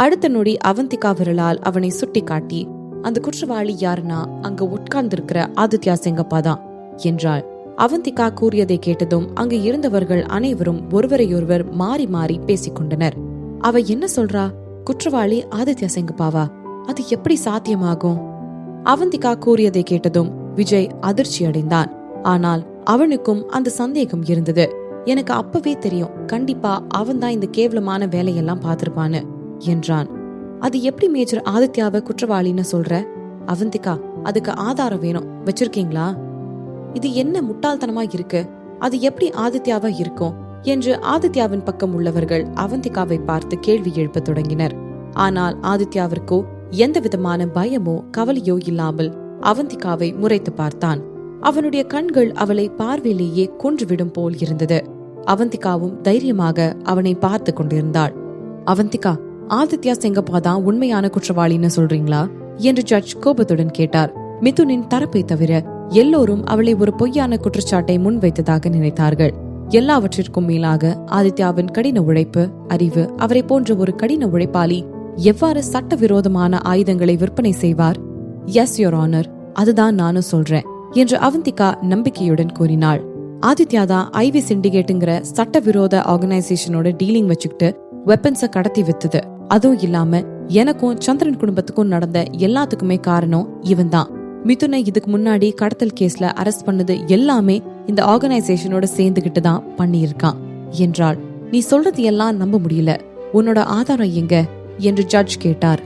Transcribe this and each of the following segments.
அடுத்த நொடி அவந்திகா விரலால் அவனை சுட்டி காட்டி, அந்த குற்றவாளி யாருன்னா அங்க உட்கார்ந்திருக்கிற ஆதித்யா செங்கப்பா தான் என்றாள். அவந்திகா கூறியதை கேட்டதும் அங்கு இருந்தவர்கள் அனைவரும் ஒருவரையொருவர் மாறி மாறி பேசிக்கொண்டனர். அவ என்ன சொல்றா? குற்றவாளி ஆதித்யா செங்கப்பாவா? அது எப்படி சாத்தியமாகும்? அவந்திகா கூறியதை கேட்டதும் விஜய் அதிர்ச்சி அடைந்தான். ஆனால் அவனுக்கும் அந்த சந்தேகம் இருந்தது. எனக்கு அப்பவே தெரியும், கண்டிப்பா அவன்தான் இந்த கேவலமான வேலையெல்லாம் பார்த்திருப்பான்னு என்றான். அது எப்படி மேஜர் ஆதித்யாவை குற்றவாளின்னு சொல்ற? அவந்திகா, அதுக்கு ஆதாரம் வேணும், வச்சிருக்கீங்களா? இது என்ன முட்டாள்தனமா இருக்கு? அது எப்படி ஆதித்யாவா இருக்கும் என்று ஆதித்யாவின் பக்கம் உள்ளவர்கள் அவந்திகாவை பார்த்து கேள்வி எழுப்ப தொடங்கினர். ஆனால் ஆதித்யாவிற்கோ எந்த விதமான பயமோ கவலையோ இல்லாமல் அவந்திகாவை முறைத்து பார்த்தான். அவனுடைய கண்கள் அவளை பார்வையிலேயே கொன்றுவிடும் போல் இருந்தது. அவந்திகாவும் தைரியமாக அவனை பார்த்து கொண்டிருந்தாள். அவந்திகா, ஆதித்யா செங்கப்பா தான் உண்மையான குற்றவாளின்னு சொல்றீங்களா என்று ஜட்ஜ் கோபத்துடன் கேட்டார். மிதுனின் தரப்பை தவிர எல்லோரும் அவளை ஒரு பொய்யான குற்றச்சாட்டை முன்வைத்ததாக நினைத்தார்கள். எல்லாவற்றிற்கும் மேலாக ஆதித்யாவின் கடின உழைப்பு, அறிவு, அவரை போன்ற ஒரு கடின உழைப்பாளி எவ்வாறு சட்டவிரோதமான ஆயுதங்களை விற்பனை செய்வார்? எஸ் யுவர் ஆனர், அதுதான் நானும் சொல்றேன் என்று அவந்திகா நம்பிக்கையுடன் கூறினாள். ஆதித்யா தான் ஐவி சிண்டிகேட்டுங்கிற சட்டவிரோத ஆர்கனைசேஷனோட டீலிங் வச்சுக்கிட்டு வெப்பன்ஸ கடத்தி வித்தது. அதுவும் இல்லாம எனக்கும் சந்திரன் குடும்பத்துக்கும் நடந்த எல்லாத்துக்குமே காரணம் இவன் தான். மிதுனை இதுக்கு முன்னாடி கடத்தல் கேஸ்ல அரெஸ்ட் பண்ணது எல்லாமே இந்த ஆர்கனைசேஷனோட சேர்ந்துகிட்டு தான் பண்ணியிருக்கான் என்றாள். நீ சொல்றது எல்லாம் நம்ப முடியல, உன்னோட ஆதாரம் எங்க என்று ஜட்ஜ் கேட்டார்.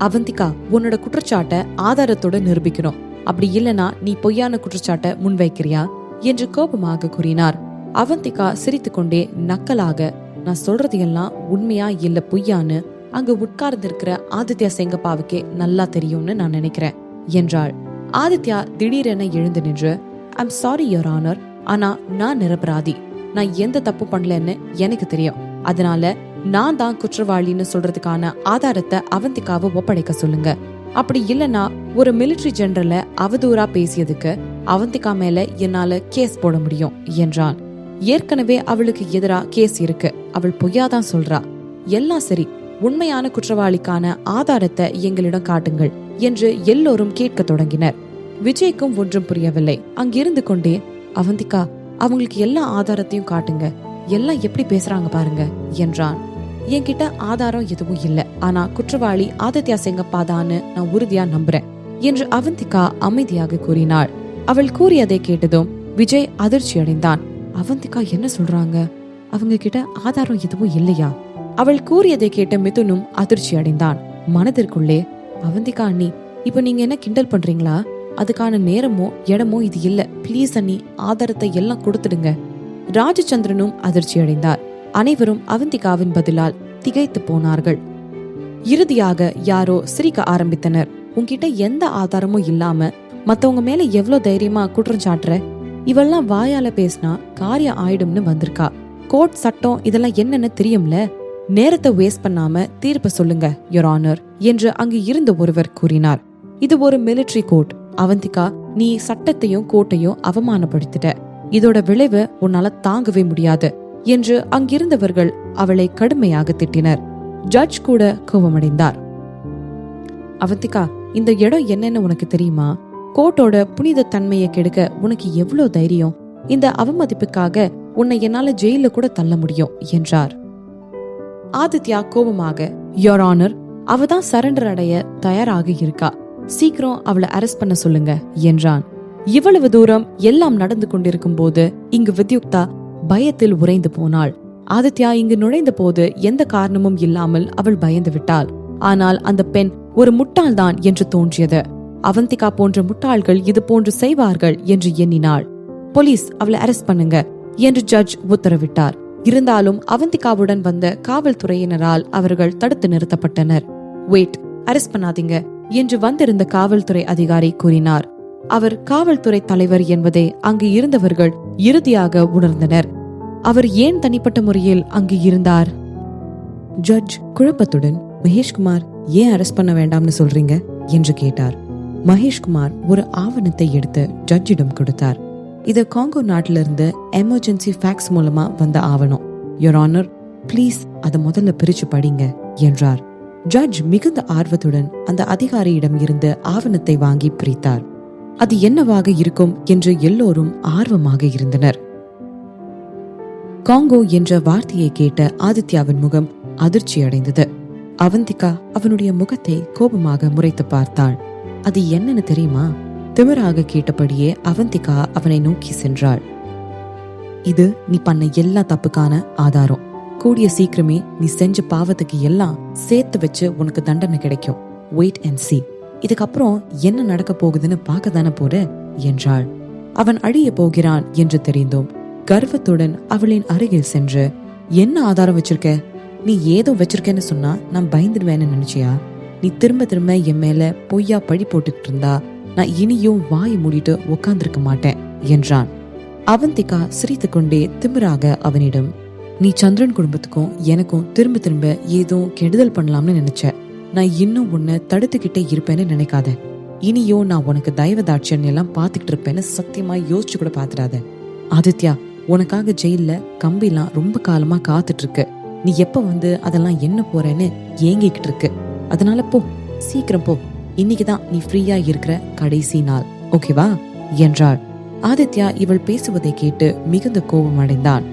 அவந்திகா, உன்னோட குற்றச்சாட்டை ஆதாரத்தோட நிரூபிக்கணும். அப்படி இல்லனா நீ பொய்யான குற்றச்சாட்டை முன்வைக்கிறியா என்று கோபமாக கூறினார். அவந்திகா சிரித்துக்கொண்டே நக்கலாக, நான் சொல்றது எல்லாம் உண்மையா இல்ல பொய்யான்னு அங்கு உட்கார்ந்திருக்கிற ஆதித்யா செங்கப்பாவுக்கே நல்லா தெரியும்னு நான் நினைக்கிறேன் என்றாள். ஆதித்யா திடீரென எழுந்து நின்று, ஐம் சாரி யுவர் ஆனர், ஆனா நான் நிரபராதி, நான் எந்த தப்பு பண்ணலன்னு எனக்கு தெரியும், அதனால நான் தான் குற்றவாளின்னு சொல்றதுக்கான ஆதாரத்தை அவந்திகாவை ஒப்படைக்க சொல்லுங்க. அப்படி இல்லனா ஒரு மிலிட்டரி ஜெனரல அவதூறா பேசியதுக்கு அவந்திகா மேல என்னால கேஸ் போட முடியும் என்றான். ஏற்கனவே அவளுக்கு எதிரா கேஸ் இருக்கு, அவள் பொய்யாதான் சொல்றா. எல்லாம் சரி, உண்மையான குற்றவாளிக்கான ஆதாரத்தை எங்களிடம் காட்டுங்கள் என்று எல்லோரும் கேட்க தொடங்கினர். விஜய்க்கும் ஒன்றும் புரியவில்லை. அங்கிருந்து கொண்டே, அவந்திகா, அவங்களுக்கு எல்லா ஆதாரத்தையும் காட்டுங்க, எல்லாம் எப்படி பேசுறாங்க பாருங்க என்றான். என்கிட்ட ஆதாரம் எதுவும் இல்ல, ஆனா குற்றவாளி ஆதித்யா செங்கப்பாதான்னு நான் உறுதியா நம்புறேன் என்று அவந்திகா அமைதியாக கூறினாள். அவள் கூறியதை கேட்டதும் விஜய் அதிர்ச்சி அடைந்தான். அவந்திகா என்ன சொல்றாங்க? அவங்க கிட்ட ஆதாரம் எதுவும் இல்லையா? அவள் கூறியதை கேட்ட மிதுனும் அதிர்ச்சி அடைந்தான். மனதிற்குள்ளே, அவந்திகா அண்ணி, இப்ப நீங்க என்ன கிண்டல் பண்றீங்களா? அதுக்கான நேரமோ இடமோ இது இல்ல, பிளீஸ் அண்ணி, ஆதாரத்தை எல்லாம் கொடுத்துடுங்க. ராஜச்சந்திரனும் அதிர்ச்சி அடைந்தார். அனைவரும் அவந்திகாவின் பதிலால் திகைத்து போனார்கள். இறுதியாக யாரோ சிரிக்க ஆரம்பித்தனர். உன்கிட்ட எந்த ஆதாரமும் இல்லாம மத்தவங்க மேல எவ்வளவு தைரியமா குற்றம் சாட்டுற? இவெல்லாம் வாயால பேசினா காரியம் ஆயிடும்னு வந்திருக்கா. கோர்ட் சட்டம் இதெல்லாம் என்னன்னு தெரியும்ல, நேரத்தை வேஸ்ட் பண்ணாம தீர்ப்பு சொல்லுங்க யுவர் ஆனர் என்று அங்கு இருந்த ஒருவர் கூறினார். இது ஒரு மிலிட்டரி கோர்ட். அவந்திகா, நீ சட்டத்தையும் கோர்ட்டையும் அவமானப்படுத்திட்ட. இதோட விளைவு உன்னால தாங்கவே முடியாது என்று அங்கிருந்தவர்கள் அவளை கடுமையாக திட்டினர். ஜட்ஜ் கூட கோபமடைந்தார். அவந்திகா, இந்த இடம் என்னன்னு உனக்கு தெரியுமா? கோர்ட்டோட புனித தன்மையை கெடுக்க உனக்கு எவ்வளவு தைரியம்? இந்த அவமதிப்புக்காக உன்னை என்னால ஜெயில கூட தள்ள முடியும் என்றார். ஆதித்யா கோபமாக, யுவர் ஆனர், அவதான் சரண்டர் அடைய தயாராக இருக்கா, சீக்கிரம் அவளை அரெஸ்ட் பண்ண சொல்லுங்க என்றான். இவ்வளவு தூரம் எல்லாம் நடந்து கொண்டிருக்கும் போது இங்கு வித்யுக்தா பயத்தில் உறைந்து போனாள். ஆதித்யா இங்கு நுழைந்த போது எந்த காரணமும் இல்லாமல் அவள் பயந்து விட்டாள். ஆனால் அந்த பெண் ஒரு முட்டாள்தான் என்று தோன்றியது. அவந்திகா போன்ற முட்டாள்கள் இது போன்று செய்வார்கள் என்று எண்ணினாள். போலீஸ், அவளை அரெஸ்ட் பண்ணுங்க என்று ஜட்ஜ் உத்தரவிட்டார். இருந்தாலும் அவந்திகாவுடன் வந்த காவல்துறையினரால் அவர்கள் தடுத்து நிறுத்தப்பட்டனர். வெயிட், அரெஸ்ட் பண்ணாதீங்க என்று வந்திருந்த காவல்துறை அதிகாரி கூறினார். அவர் காவல்துறை தலைவர் என்பதை அங்கு இருந்தவர்கள் இறுதியாக உணர்ந்தனர். அவர் ஏன் தனிப்பட்ட முறையில் அங்கு இருந்தார்? ஜட்ஜ் குழப்பத்துடன், மகேஷ்குமார், ஏன் அரெஸ்ட் பண்ண வேண்டாம்னு சொல்றீங்க என்று கேட்டார். மகேஷ்குமார் ஒரு ஆவணத்தை எடுத்து ஜட்ஜிடம் கொடுத்தார். இது காங்கோ நாட்டிலிருந்து எமர்ஜென்சி ஃபேக்ஸ் மூலமா வந்த ஆவணம். யுவர் ஆனர், பிளீஸ் அதை முதல்ல பிரிச்சு படிங்க என்றார். ஜட்ஜ் மிகுந்த ஆர்வத்துடன் அந்த அதிகாரியிடம் இருந்து ஆவணத்தை வாங்கி பிரித்தார். அது என்னவாக இருக்கும் என்று எல்லோரும் ஆர்வமாக இருந்தனர். காங்கோ என்ற வார்த்தையை கேட்ட ஆதித்யாவின் முகம் அதிர்ச்சி அடைந்தது. அவந்திகா அவனுடைய முகத்தை கோபமாக முறைத்து பார்த்தாள். அது என்னன்னு தெரியுமா? திமிராக கேட்டபடியே அவந்திகா அவனை நோக்கி சென்றாள். இது நீ பண்ண எல்லா தப்புக்கான ஆதாரம். கூடிய சீக்கிரமே நீ செஞ்ச பாவத்துக்கு எல்லாம் சேர்த்து வச்சு உனக்கு தண்டனை கிடைக்கும். Wait and see. இதுக்கப்புறம் என்ன நடக்க போகுதுன்னு பார்க்க தானே போற என்றாள். அவன் அழிய போகிறான் என்று தெரிந்தும் கர்வத்துடன் அவளின் அருகில் சென்று, என்ன ஆதாரம் வச்சிருக்க? நீ ஏதோ வச்சிருக்கேன்னு சொன்னா நான் பயந்துடுவேன்னு நினைச்சியா? நீ திரும்ப திரும்ப என் மேல பொய்யா பழி போட்டுக்கிட்டு இருந்தா நான் இனியும் வாயை மூடிட்டு உட்கார்ந்திருக்க மாட்டேன் என்றான். அவந்திகா சிரித்து கொண்டே திமிராக அவனிடம், நீ சந்திரன் குடும்பத்துக்கும் எனக்கும் திரும்ப திரும்ப ஏதோ கெடுதல் பண்ணலாம்னு நினைச்ச. நான் இன்னும் உன்னை தடுத்துக்கிட்டே இருப்பேன்னு நினைக்காத. இனியோ நான் உனக்கு தயவு தாட்சியம் எல்லாம் பாத்துக்கிட்டு இருப்பேன்னு சத்தியமா யோசிச்சு கூட பாத்துறாத. ஆதித்யா, உனக்காக ஜெயில கம்பிலாம் ரொம்ப காலமா காத்துட்டு இருக்கு. நீ எப்ப வந்து அதெல்லாம் என்ன போறேன்னு ஏங்கிக்கிட்டு இருக்கு. அதனால போ, சீக்கிரம் போ. இன்னைக்குதான் நீ ஃப்ரீயா இருக்கிற கடைசி நாள், ஓகேவா என்றாள். ஆதித்யா இவள் பேசுவதை கேட்டு மிகுந்த கோபம் அடைந்தான்.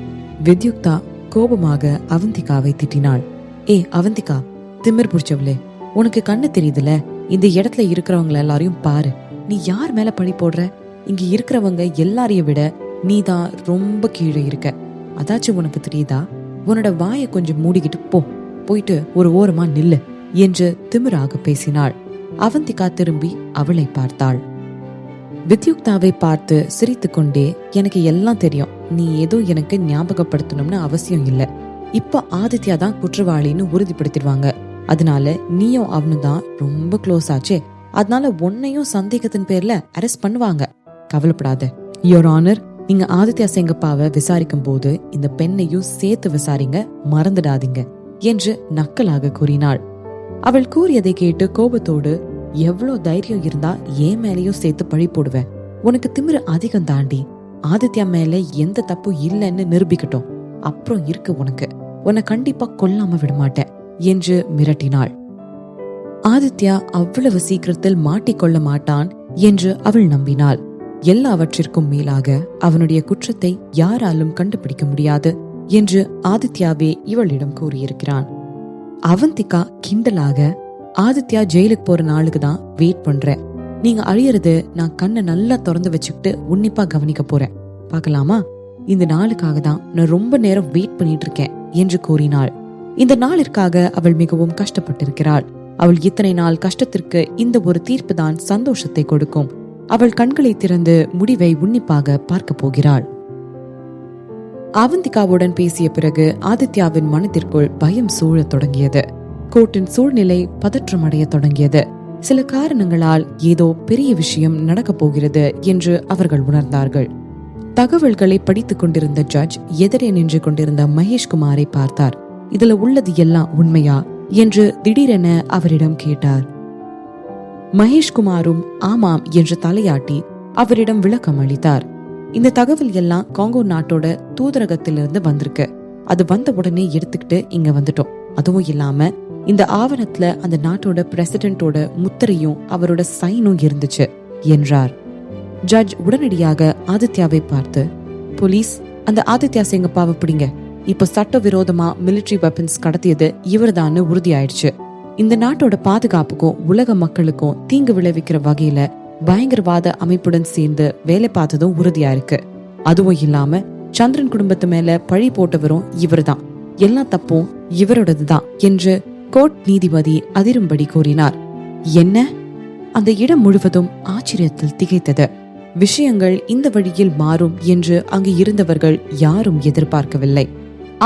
வித்யுக்தா கோபமாக அவந்திகாவை திட்டினாள். அவந்திகா, திமிர் புடிச்சவளே, உனக்கு கண்ணு தெரியுதுல? இந்த இடத்துல இருக்கிறவங்க எல்லாரையும் பாரு. நீ யார் மேல பழி போடுற? இங்க இருக்கிறவங்க எல்லாரையும் விட நீதான் ரொம்ப கீழே இருக்க. அதாச்சும் உனக்கு தெரியுதா? உன்னோட வாயை கொஞ்சம் மூடிக்கிட்டு போ, போயிட்டு ஒரு ஓரமா நில்லு என்று திமிராக பேசினாள். அவந்திகா திரும்பி அவளை பார்த்தாள். வித்யுக்தாவை பார்த்து சிரித்து கொண்டே, எனக்கு எல்லாம் தெரியும். நீ ஏதோ எனக்கு ஞாபகப்படுத்தணும்னு அவசியம் இல்ல. இப்ப ஆதித்யா தான் குற்றவாளின்னு உறுதிப்படுத்திடுவாங்க. அதனால நீயும் அவனு தான் ரொம்ப க்ளோஸ் ஆச்சே. அதனால உன்னையும் சந்தேகத்தின் பேர்ல அரெஸ்ட் பண்ணுவாங்க. கவலைப்படாத யுவர் ஆனர். நீங்க ஆதித்யா செங்கப்பாவை விசாரிக்கும் போது இந்த பெண்ணையும் சேர்த்து விசாரிங்க, மறந்துடாதீங்க என்று நக்கலாக கூறினாள். அவள் கூறியதை கேட்டு கோபத்தோடு, எவ்வளவு தைரியம் இருந்தா ஏன் மேலேயும் சேர்த்து பழி போடுவேன்? உனக்கு திமிரு அதிகம் தாண்டி. ஆதித்யா மேல எந்த தப்பு இல்லைன்னு நிரூபிக்கட்டும், அப்புறம் இருக்கு உனக்கு. உன்னை கண்டிப்பா கொல்லாம விடமாட்டேன் என்று மிரட்டினாள். ஆதித்யா அவ்வளவு சீக்கிரத்தில் மாட்டிக்கொள்ள மாட்டான் என்று அவள் நம்பினாள். எல்லாவற்றிற்கும் மேலாக அவனுடைய குற்றத்தை யாராலும் கண்டுபிடிக்க முடியாது என்று ஆதித்யாவே இவளிடம் கூறியிருக்கிறான். அவந்திகா கிண்டலாக, ஆதித்யா ஜெயிலுக்கு போற நாளுக்கு தான் வெயிட் பண்றேன். நீங்க அழியறது நான் கண்ணை நல்லா திறந்து வச்சுக்கிட்டு உன்னிப்பா கவனிக்க போறேன். பார்க்கலாமா? இந்த நாளுக்காக தான் நான் ரொம்ப நேரம் வெயிட் பண்ணிட்டு இருக்கேன் என்று கூறினாள். இந்த நாளிற்காக அவள் மிகவும் கஷ்டப்பட்டிருக்கிறாள். அவள் இத்தனை நாள் கஷ்டத்திற்கு இந்த ஒரு தீர்ப்பு தான் சந்தோஷத்தை கொடுக்கும். அவள் கண்களை திறந்து முடிவை உன்னிப்பாக பார்க்க போகிறாள். அவந்திகாவுடன் பேசிய பிறகு ஆதித்யாவின் மனதிற்குள் பயம் சூழத் தொடங்கியது. கோர்ட்டின் சூழ்நிலை பதற்றமடைய தொடங்கியது. சில காரணங்களால் ஏதோ பெரிய விஷயம் நடக்கப் போகிறது என்று அவர்கள் உணர்ந்தார்கள். தகவல்களை படித்துக் கொண்டிருந்த ஜட்ஜ் எதிரே நின்று கொண்டிருந்த மகேஷ்குமாரை பார்த்தார். இதுல உள்ளது எல்லாம் உண்மையா என்று திடீரென அவரிடம் கேட்டார். மகேஷ்குமாரும் ஆமாம் என்று தலையாட்டி அவரிடம் விளக்கம் அளித்தார். இந்த தகவல் எல்லாம் காங்கோ நாட்டோட தூதரகத்திலிருந்து வந்திருக்கு. அது வந்த உடனே எடுத்துக்கிட்டு இங்க வந்துட்டோம். அதுவும் இல்லாம இந்த ஆவணத்துல அந்த நாட்டோட பிரசிடென்டோட முத்திரையும் அவரோட சைனும் இருந்துச்சு என்றார். ஜட்ஜ் உடனடியாக ஆதித்யாவை பார்த்து, போலீஸ், அந்த ஆதித்யா செங்கப்பாவை பிடிங்க. இப்ப சட்டவிரோதமா மிலிட்டரி வெப்பன்ஸ் கடத்தியது இவர்தான்னு உறுதியாயிடுச்சு. இந்த நாட்டோட பாதுகாப்புக்கும் உலக மக்களுக்கும் தீங்கு விளைவிக்கிற வகையில பயங்கரவாத அமைப்புடன் சேர்ந்து வேலை பார்த்ததும் உறுதியா இருக்கு. அதுவும் இல்லாம சந்திரன் குடும்பத்து மேல பழி போட்டவரும் இவர்தான். எல்லா தப்பும் இவரோடதுதான் என்று கோர்ட் நீதிபதி அதிரும்படி கூறினார். என்ன? அந்த இடம் முழுவதும் ஆச்சரியத்தில் திகைத்தது. விஷயங்கள் இந்த வழியில் மாறும் என்று அங்கு இருந்தவர்கள் யாரும் எதிர்பார்க்கவில்லை.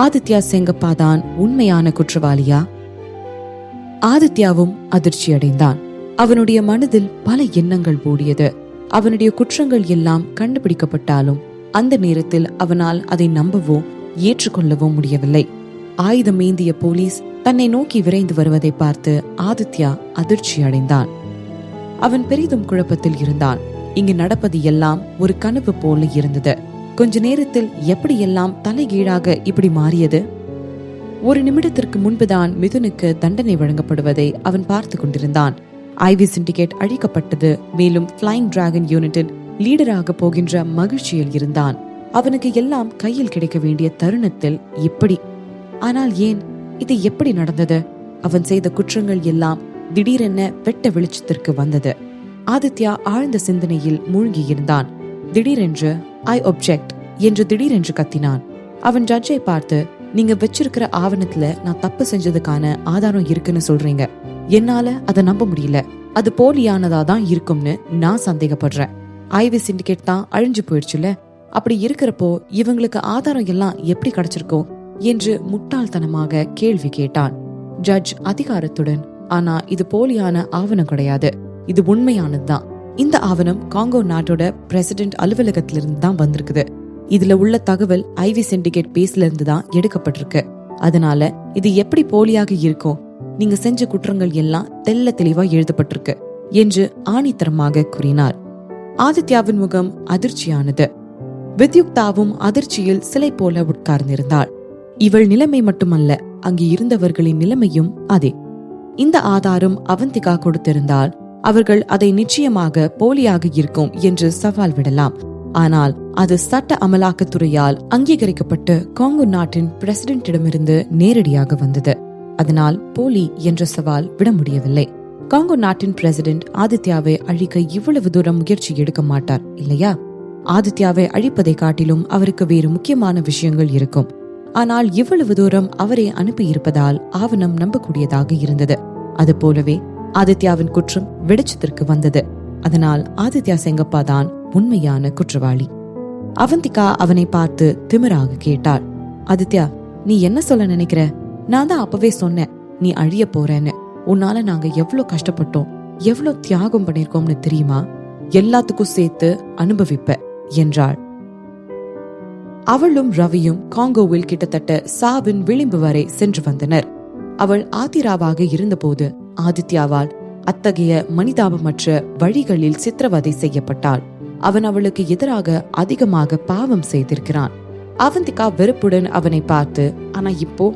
ஆதித்யா செங்கப்பா தான் உண்மையான குற்றவாளியா? ஆதித்யாவும் அதிர்ச்சி அடைந்தான். அவனுடைய மனதில் பல எண்ணங்கள் ஓடியது. அவனுடைய குற்றங்கள் எல்லாம் கண்டுபிடிக்கப்பட்டாலும் அந்த நேரத்தில் அவனால் அதை நம்பவோ ஏற்றுக்கொள்ளவோ முடியவில்லை. ஆயுதம் ஏந்திய போலீஸ் தன்னை நோக்கி விரைந்து வருவதை பார்த்து ஆதித்யா அதிர்ச்சி அடைந்தான். அவன் பெரிதும் குழப்பத்தில் இருந்தான். இங்கு நடப்பது எல்லாம் ஒரு கனவு போல இருந்தது. கொஞ்ச நேரத்தில் எப்படியெல்லாம் தலைகீழாக இப்படி மாறியது? ஒரு நிமிடத்திற்கு முன்புதான் மிதுனுக்கு தண்டனை வழங்கப்படுவதை அவன் பார்த்து கொண்டிருந்தான். ஐவி சிண்டிகேட் அழிக்கப்பட்டது, மேலும் ஃபிளைங் டிராகன் யூனிட்டின் லீடராக போகின்ற மகிழ்ச்சியில் இருந்தான். அவனுக்கு எல்லாம் கையில் கிடைக்க வேண்டிய தருணத்தில் இப்படி. ஆனால் ஏன் இது எப்படி நடந்தது? அவன் செய்த குற்றங்கள் எல்லாம் திடீரென வெட்ட வெளிச்சத்திற்கு வந்தது. ஆதித்யா ஆழ்ந்த சிந்தனையில் மூழ்கி இருந்தான். திடீரென்று ஐ ஒப்ஜெக்ட் என்று திடீரென்று கத்தினான். அவன் ஜட்ஜை பார்த்து, நீங்க வச்சிருக்கிற ஆவணத்துல நான் தப்பு செஞ்சதுக்கான ஆதாரம் இருக்குன்னு சொல்றீங்க. என்னால அதை நம்ப முடியல. அது போலியானதா தான் இருக்கும்னு நான் சந்தேகப்படுறேன். ஐவி சிண்டிகேட் தான் அழிஞ்சு போயிடுச்சுல. அப்படி இருக்கிறப்போ இவங்களுக்கு ஆதாரம் எல்லாம் எப்படி கிடைச்சிருக்கோம் என்று முட்டாள்தனமாக கேள்வி கேட்டான். ஜட்ஜ் அதிகாரத்துடன், ஆனா இது போலியான ஆவணம் கிடையாது, இது உண்மையானதுதான். இந்த ஆவணம் காங்கோ நாட்டோட பிரசிடென்ட் அலுவலகத்திலிருந்து தான் வந்திருக்குது. இதுல உள்ள தகவல் ஐவி சிண்டிகேட் பேஸ்ல இருந்து தான் எடுக்கப்பட்டிருக்கு. அதனால இது எப்படி போலியாக இருக்கும்? நீங்க செஞ்ச குற்றங்கள் எல்லாம் தெல்ல தெளிவா எழுதப்பட்டிருக்கு என்று ஆணித்தரமாக கூறினார். ஆதித்யாவின் முகம் அதிர்ச்சியானது. வித்யுக்தாவும் அதிர்ச்சியில் சிலை போல உட்கார்ந்திருந்தாள். இவள் நிலைமை மட்டுமல்ல, அங்கு இருந்தவர்களின் நிலைமையும் அதே. இந்த ஆதாரம் அவந்திகா கொடுத்திருந்தால் அவர்கள் அதை நிச்சயமாக போலியாக இருக்கும் என்று சவால் விடலாம். ஆனால் அது சட்ட அமலாக்கத்துறையால் அங்கீகரிக்கப்பட்டு காங்கோ நாட்டின் பிரசிடென்ட்டிடமிருந்து நேரடியாக வந்தது. அதனால் போலி என்ற சவால் விட முடியவில்லை. காங்கோ நாட்டின் பிரசிடென்ட் ஆதித்யாவை அழிக்க இவ்வளவு தூரம் முயற்சி எடுக்க மாட்டார் இல்லையா? ஆதித்யாவை அழிப்பதை காட்டிலும் அவருக்கு வேறு முக்கியமான விஷயங்கள் இருக்கும். ஆனால் இவ்வளவு தூரம் அவரை அனுப்பியிருப்பதால் ஆவணம் நம்பக்கூடியதாக இருந்தது. அது போலவே ஆதித்யாவின் குற்றம் வெளிச்சத்திற்கு வந்தது. அதனால் ஆதித்யா செங்கப்பா தான் உண்மையான குற்றவாளி. அவந்திகா அவனை பார்த்து திமிராக கேட்டாள். ஆதித்யா, நீ என்ன சொல்ல நினைக்கிற? நான் தான் அப்பவே சொன்னேன் நீ அழிய போறேன்னு. உன்னால நாங்க எவ்வளவு கஷ்டப்பட்டோம், எவ்வளவு தியாகம் பண்ணிருக்கோம்னு தெரியுமா? எல்லாத்துக்கும் சேர்த்து அனுபவிப்ப என்றாள். அவளும் ரவியும் காங்கோவில் கிட்டத்தட்ட சாவின் விளிம்பு வரை சென்று வந்தனர். அவள் ஆதிராவாக இருந்தபோது ஆதித்யாவால் அத்தகைய மனிதாபமற்ற வழிகளில் சித்திரவதை செய்யப்பட்டாள். அவன் அவளுக்கு எதிராக அதிகமாக பாவம் செய்திருக்கிறான். அவந்திகா வெறுப்புடன் அவனை பார்த்து, ஆனா இப்போ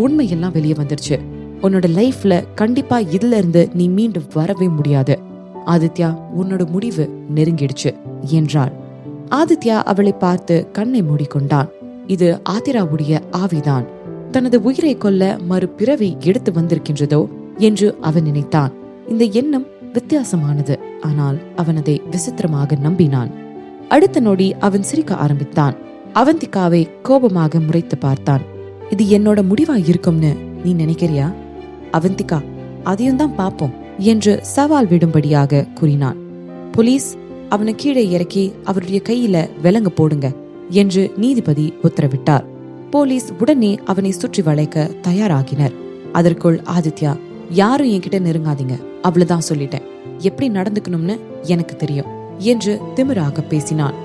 உண்மையெல்லாம் வெளியே வந்துருச்சு. உன்னோட லைஃப்ல கண்டிப்பா இதுல இருந்து நீ மீண்டும் வரவே முடியாது. ஆதித்யா, உன்னோட முடிவு நெருங்கிடுச்சு என்றாள். ஆதித்யா அவளை பார்த்து கண்ணை மூடிக்கொண்டான். இது ஆதிராவுடைய ஆவிதான். தனது உயிரை கொல்ல மறுபிறவி எடுத்து வந்திருக்கின்றதோ என்று அவன் நினைத்தான். இந்த எண்ணம் வித்தியாசமானது, ஆனால் அவன் அதை விசித்திரமாக நம்பினான். அடுத்த நொடி அவன் சிரிக்க ஆரம்பித்தான். அவந்திகாவை கோபமாக முறைத்து பார்த்தான். இது என்னோட முடிவா இருக்கும்னு நீ நினைக்கிறியா? அவந்திகா, அதையும் தான் பாப்போம் என்று சவால் விடும்படியாக கூறினான். போலீஸ், அவனை கீழே இறக்கி அவருடைய கையில விலங்கு போடுங்க என்று நீதிபதி உத்தரவிட்டார். போலீஸ் உடனே அவனை சுற்றி வளைக்க தயாராகினர். அதற்குள் ஆதித்யா, யாரும் என்கிட்ட நெருங்காதீங்க, அவ்வளவுதான் சொல்லிட்டேன். எப்படி நடந்துக்கணும்னு எனக்கு தெரியும் என்று திமிராக பேசினான்.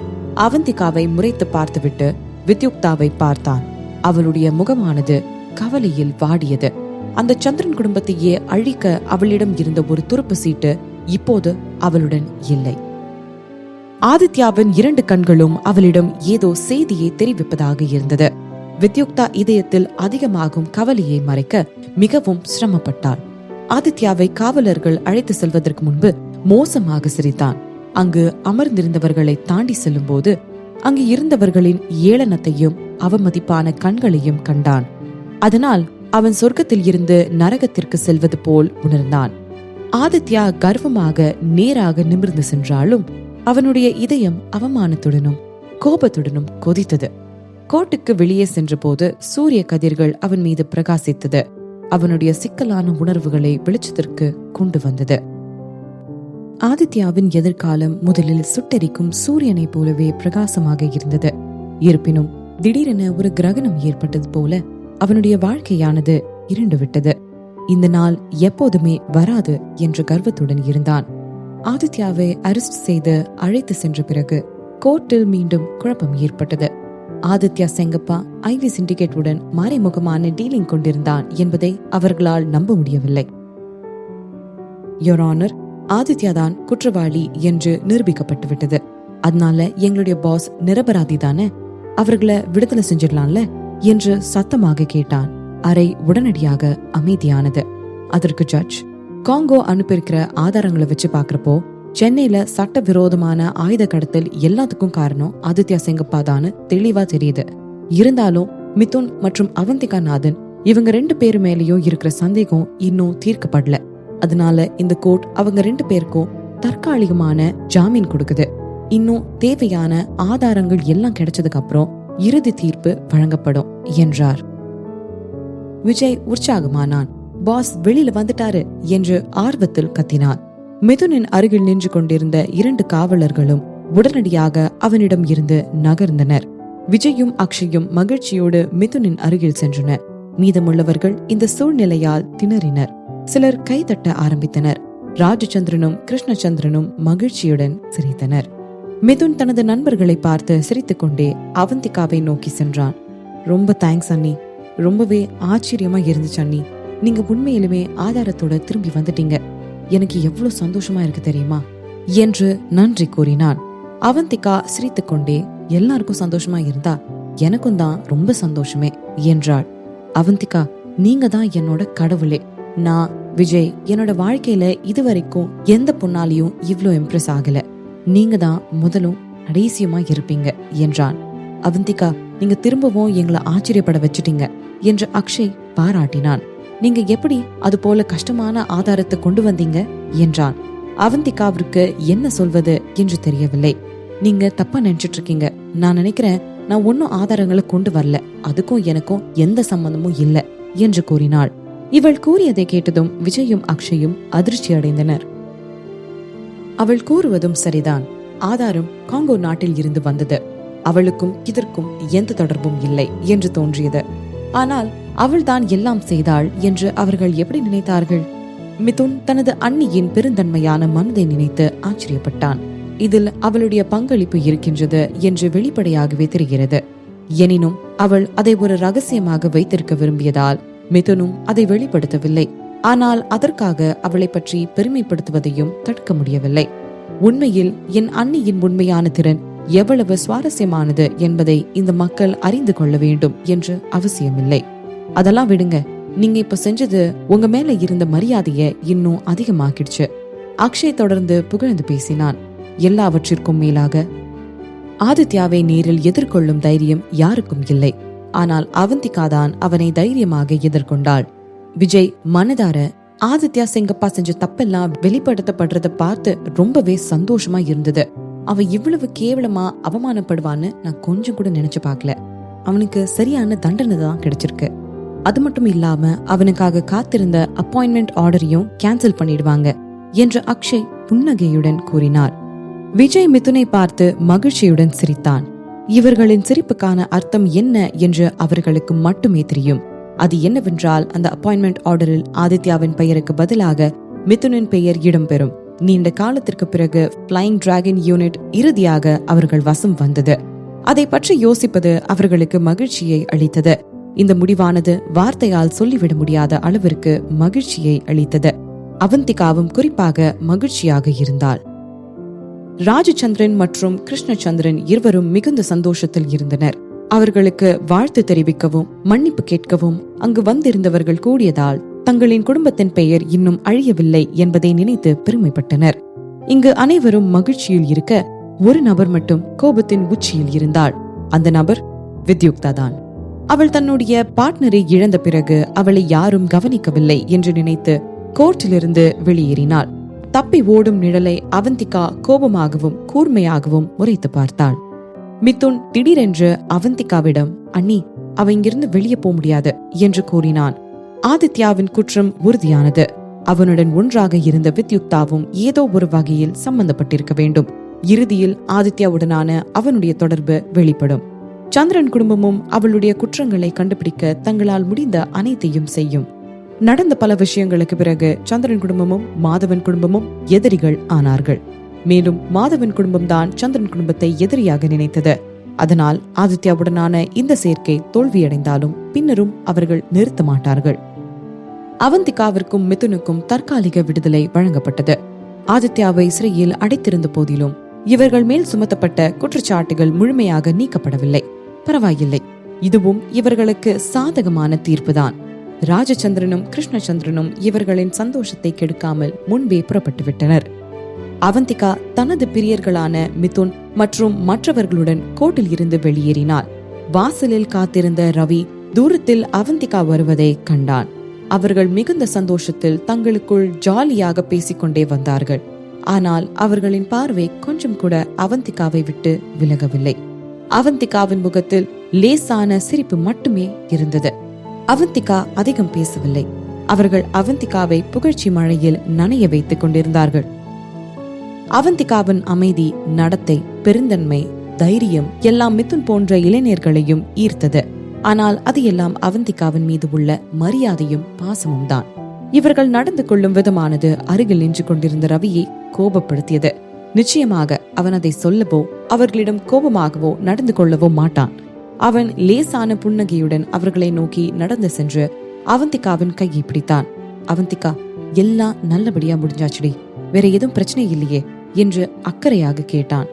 அவந்திகாவை முறைத்து பார்த்துவிட்டு வித்யுக்தாவை பார்த்தான். அவளுடைய முகமானது கவலையில் வாடியது. அந்த சந்திரன் குடும்பத்தையே அழிக்க அவளிடம் இருந்த ஒரு துருப்பு சீட்டு இப்போது அவளுடன் இல்லை. ஆதித்யாவின் 2 கண்களும் அவளிடம் ஏதோ செய்தியை தெரிவிப்பதாக இருந்தது. வித்யுக்தா இதயத்தில் அதிகமாகும் கவலையை மறைக்க மிகவும் சிரமப்பட்டாள். ஆதித்யாவை காவலர்கள் அழைத்து செல்வதற்கு முன்பு மோசமாக சிரித்தான். அங்கு அமர்ந்திருந்தவர்களை தாண்டி செல்லும் போது அங்கு இருந்தவர்களின் ஏளனத்தையும் அவமதிப்பான கண்களையும் கண்டான். அதனால் அவன் சொர்க்கத்தில் இருந்து நரகத்திற்கு செல்வது போல் உணர்ந்தான். ஆதித்யா கர்வமாக நேராக நிமிர்ந்து சென்றாலும் அவனுடைய இதயம் அவமானத்துடனும் கோபத்துடனும் கொதித்தது. கோட்டுக்கு வெளியே சென்ற போது சூரிய கதிர்கள் அவன் மீது பிரகாசித்தது. அவனுடைய சிக்கலான உணர்வுகளை வெளிச்சத்திற்கு கொண்டு வந்தது. ஆதித்யாவின் எதிர்காலம் முதலில் சுட்டெரிக்கும் சூரியனை போலவே பிரகாசமாக இருந்தது. இருப்பினும் திடீரென ஒரு கிரகணம் ஏற்பட்டது போல அவனுடைய வாழ்க்கையானது இருண்டு விட்டது. இந்த நாள் எப்போதுமே வராது என்ற கர்வத்துடன் இருந்தான். ஆதித்யாவை அரெஸ்ட் செய்து அழைத்து சென்ற பிறகு கோர்ட்டில் மீண்டும் குழப்பம் ஏற்பட்டது. ஆதித்யா செங்கப்பா ஐவி சிண்டிகேட்டுடன் மறைமுகமான டீலிங் கொண்டிருந்தான் என்பதை அவர்களால் நம்ப முடியவில்லை. யோர் ஆனர், ஆதித்யா தான் குற்றவாளி என்று நிரூபிக்கப்பட்டுவிட்டது. அதனால எங்களுடைய பாஸ் நிரபராதி தானே, அவர்களை விடுதலை செஞ்சிடலாம்ல என்று சத்தமாக கேட்டான். அறை உடனடியாக அமைதியானது. அதற்கு ஜட்ஜ், காங்கோ அனுப்பியிருக்கிற ஆதாரங்களை வச்சு பாக்குறப்போ சென்னையில சட்டவிரோதமான ஆயுத கடத்தல் எல்லாத்துக்கும் காரணம் ஆதித்யா செங்கப்பா தான் தெளிவா தெரியுது. இருந்தாலும் மிதுன் மற்றும் அவந்திகா நாதன் இவங்க 2 பேரு மேலேயும் இருக்கிற சந்தேகம் இன்னும் தீர்க்கப்படல. அதனால இந்த கோர்ட் அவங்க 2 பேருக்கும் தற்காலிகமான ஜாமீன் கொடுக்குது. இன்னும் தேவையான ஆதாரங்கள் எல்லாம் கிடைச்சதுக்கு அப்புறம் இறுதி தீர்ப்பு வழங்கப்படும் என்றார். விஜய் உற்சாகமானான். பாஸ் வெளியில வந்துட்டாரு என்று ஆர்வத்தில் கத்தினான். மிதுனின் அருகில் நின்று கொண்டிருந்த 2 காவலர்களும் உடனடியாக அவனிடம் இருந்து நகர்ந்தனர். விஜயும் அக்ஷயும் மகிழ்ச்சியோடு மிதுனின் அருகில் சென்றனர். மீதமுள்ளவர்கள் இந்த சூழ்நிலையால் திணறினர். சிலர் கைதட்ட ஆரம்பித்தனர். ராஜச்சந்திரனும் கிருஷ்ணச்சந்திரனும் மகிழ்ச்சியுடன் சிரித்தனர். மிதுன் தனது நண்பர்களை பார்த்து சிரித்துக்கொண்டே அவந்திகாவை நோக்கி சென்றான். ரொம்ப தேங்க்ஸ் அண்ணி, ரொம்பவே ஆச்சரியமா இருந்துச்சு அண்ணி. நீங்க உண்மையிலுமே ஆதாரத்தோட திரும்பி வந்துட்டீங்க. எனக்கு எவ்வளவு சந்தோஷமா இருக்கு தெரியுமா என்று நன்றி கூறினான். அவந்திகா சிரித்துக்கொண்டே, எல்லாருக்கும் சந்தோஷமா இருந்தா எனக்கும் தான் ரொம்ப சந்தோஷமே என்றாள். அவந்திகா, நீங்க தான் என்னோட கடவுளே. நான் விஜய் என்னோட வாழ்க்கையில இதுவரைக்கும் எந்த பொண்ணாலையும் இவ்ளோ இம்ப்ரெஸ் ஆகல. நீங்க தான் முதலும் கடைசியுமா இருப்பீங்க என்றான். அவந்திகா, நீங்க திரும்பவும் எங்களை ஆச்சரியப்பட வச்சுட்டீங்க என்று அக்ஷய் பாராட்டினான். நீங்க எப்படி அது போல கஷ்டமான ஆதாரத்தை கொண்டு வந்தீங்க என்றான். அவந்திகாவிற்கு என்ன சொல்வது என்று தெரியவில்லை. நீங்க தப்பா நினைச்சிட்டு இருக்கீங்க. நான் நினைக்கிறேன் நான் ஒன்னும் ஆதாரங்களை கொண்டு வரல, அதுக்கும் எனக்கும் எந்த சம்பந்தமும் இல்ல என்று கூறினாள். இவள் கூறியதை கேட்டதும் விஜயும் அக்ஷயும் அதிர்ச்சி அடைந்தனர். அவள் கூறுவதும் சரிதான். ஆதாரம் காங்கோ நாட்டில் இருந்து வந்தது. அவளுக்கும் இதற்கும் எந்த தொடர்பும் இல்லை என்று தோன்றியது. ஆனால் அவள் தான் எல்லாம் செய்தாள் என்று அவர்கள் எப்படி நினைத்தார்கள்? மிதுன் தனது அண்ணியின் பெருந்தன்மையான மனதை நினைத்து ஆச்சரியப்பட்டான். இதில் அவளுடைய பங்களிப்பு இருக்கின்றது என்று வெளிப்படையாகவே தெரிகிறது. எனினும் அவள் அதை ஒரு ரகசியமாக வைத்திருக்க விரும்பியதால் மிதுனும் அதை வெளிப்படுத்தவில்லை. ஆனால் அதற்காக அவளை பற்றி பெருமைப்படுத்துவதையும் தடுக்க முடியவில்லை. உண்மையில் என் அண்ணியின் உண்மையான திறன் எவ்வளவு சுவாரஸ்யமானது என்பதை இந்த மக்கள் அறிந்து கொள்ள வேண்டும் என்று அவசியமில்லை. அதெல்லாம் விடுங்க, நீங்க இப்ப செஞ்சது உங்க மேல இருந்த மரியாதைய இன்னும் அதிகமாக்கிடுச்சு. அக்ஷய் தொடர்ந்து புகழ்ந்து பேசினான். எல்லாவற்றிற்கும் மேலாக ஆதித்யாவை நேரில் எதிர்கொள்ளும் தைரியம் யாருக்கும் இல்லை. ஆனால் அவந்திகா தான் அவனை தைரியமாக எதிர்கொண்டாள். விஜய் மனதார ஆதித்யா செங்கப்பா செஞ்ச தப்பெல்லாம் வெளிப்படுத்தப்படுறத பார்த்து ரொம்பவே சந்தோஷமா இருந்தது. அவ இவ்வளவு கேவலமா அவமானப்படுவான்னு நான் கொஞ்சம் கூட நினைச்சு பார்க்கல. அவனுக்கு சரியான தண்டனை தான் கிடைச்சிருக்கு. அது மட்டும் இல்லாம அவனுக்காக காத்திருந்த அப்பாயின்மெண்ட் ஆர்டரையும் கேன்சல் பண்ணிடுவாங்க என்று அக்ஷய் புன்னகையுடன் கூறினார். விஜய் மிதுனை பார்த்து மகிழ்ச்சியுடன் சிரித்தான். இவர்களின் சிரிப்புக்கான அர்த்தம் என்ன என்று அவர்களுக்கு மட்டுமே தெரியும். அது என்னவென்றால், அந்த அப்பாயின்மெண்ட் ஆர்டரில் ஆதித்யாவின் பெயருக்கு பதிலாக மிதுனின் பெயர் இடம்பெறும். நீண்ட காலத்திற்கு பிறகு பிளைங் டிராகன் யூனிட் இறுதியாக அவர்கள் வசம் வந்தது. அதை பற்றி யோசிப்பது அவர்களுக்கு மகிழ்ச்சியை அளித்தது. இந்த முடிவானது வார்த்தையால் சொல்லிவிட முடியாத அளவிற்கு மகிழ்ச்சியை அளித்தது. அவந்திகாவும் குறிப்பாக மகிழ்ச்சியாக இருந்தாள். ராஜச்சந்திரன் மற்றும் கிருஷ்ணச்சந்திரன் இருவரும் மிகுந்த சந்தோஷத்தில் இருந்தனர். அவர்களுக்கு வாழ்த்து தெரிவிக்கவும் மன்னிப்பு கேட்கவும் அங்கு வந்திருந்தவர்கள் கூடியதால் தங்களின் குடும்பத்தின் பெயர் இன்னும் அழியவில்லை என்பதை நினைத்து பெருமைப்பட்டனர். இங்கு அனைவரும் மகிழ்ச்சியில் இருக்க ஒரு நபர் மட்டும் கோபத்தின் உச்சியில் இருந்தாள். அந்த நபர் வித்யுக்தா தான். அவள் தன்னுடைய பார்ட்னரை இழந்த பிறகு அவளை யாரும் கவனிக்கவில்லை என்று நினைத்து கோர்ட்டிலிருந்து வெளியேறினாள். தப்பி ஓடும் நிழலை அவந்திகா கோபமாகவும் கூர்மையாகவும் முறைத்து பார்த்தாள். மிதுன் திடீரென்று அவந்திகாவிடம், அண்ணி, அவ இங்கிருந்து வெளியே போக முடியாது என்று கூறினான். ஆதித்யாவின் குற்றம் உறுதியானது. அவனுடன் ஒன்றாக இருந்த வித்யுக்தாவும் ஏதோ ஒரு வகையில் சம்பந்தப்பட்டிருக்க வேண்டும். இறுதியில் ஆதித்யாவுடனான அவனுடைய தொடர்பு வெளிப்படும். சந்திரன் குடும்பமும் அவளுடைய குற்றங்களை கண்டுபிடிக்க தங்களால் முடிந்த அனைத்தையும் செய்யும். நடந்த பல விஷயங்களுக்கு பிறகு சந்திரன் குடும்பமும் மாதவன் குடும்பமும் எதிரிகள் ஆனார்கள். மேலும் மாதவன் குடும்பம் தான் சந்திரன் குடும்பத்தை எதிரியாக நினைத்தது. அதனால் ஆதித்யாவுடனான இந்த சேர்க்கை தோல்வியடைந்தாலும் பின்னரும் அவர்கள் நிறுத்த மாட்டார்கள். அவந்திகாவிற்கும் மிதுனுக்கும் தற்காலிக விடுதலை வழங்கப்பட்டது. ஆதித்யாவை சிறையில் அடைத்திருந்த போதிலும் இவர்கள் மேல் சுமத்தப்பட்ட குற்றச்சாட்டுகள் முழுமையாக நீக்கப்படவில்லை. பரவாயில்லை, இதுவும் இவர்களுக்கு சாதகமான தீர்ப்புதான். ராஜச்சந்திரனும் கிருஷ்ணச்சந்திரனும் இவர்களின் சந்தோஷத்தை கெடுக்காமல் முன்பே புறப்பட்டு விட்டனர். அவந்திகா தனது பிரியர்களான மிதுன் மற்றும் மற்றவர்களுடன் கோட்டில் இருந்து வெளியேறினாள். வாசலில் காத்திருந்த ரவி தூரத்தில் அவந்திகா வருவதை கண்டான். அவர்கள் மிகுந்த சந்தோஷத்தில் தங்களுக்குள் ஜாலியாக பேசிக்கொண்டே வந்தார்கள். ஆனால் அவர்களின் பார்வை கொஞ்சம் கூட அவந்திகாவை விட்டு விலகவில்லை. அவந்திகாவின் முகத்தில் லேசான சிரிப்பு மட்டுமே இருந்தது. அவந்திகா அதிகம் பேசவில்லை. அவர்கள் அவந்திகாவை புகழ்ச்சி மழையில் நனைய வைத்துக் கொண்டிருந்தார்கள். அவந்திகாவின் அமைதி, நடத்தை, பெருந்தன்மை, தைரியம் எல்லாம் மிதுன் போன்ற இளைஞர்களையும் ஈர்த்தது. ஆனால் அது எல்லாம் அவந்திகாவின் மீது உள்ள மரியாதையும் பாசமும் தான். இவர்கள் நடந்து கொள்ளும் விதமானது அருகில் நின்று கொண்டிருந்த ரவியை கோபப்படுத்தியது. நிச்சயமாக அவன் அதை சொல்லவோ அவர்களிடம் கோபமாகவோ நடந்து கொள்ளவோ மாட்டான். அவன் லேசான புன்னகையுடன் அவர்களை நோக்கி நடந்து சென்று அவந்திகாவின் கையை பிடித்தான். அவந்திகா, எல்லாம் நல்லபடியா முடிஞ்சாச்சுடி, வேற எதுவும் பிரச்சனை இல்லையே என்று அக்கறையாக கேட்டான்.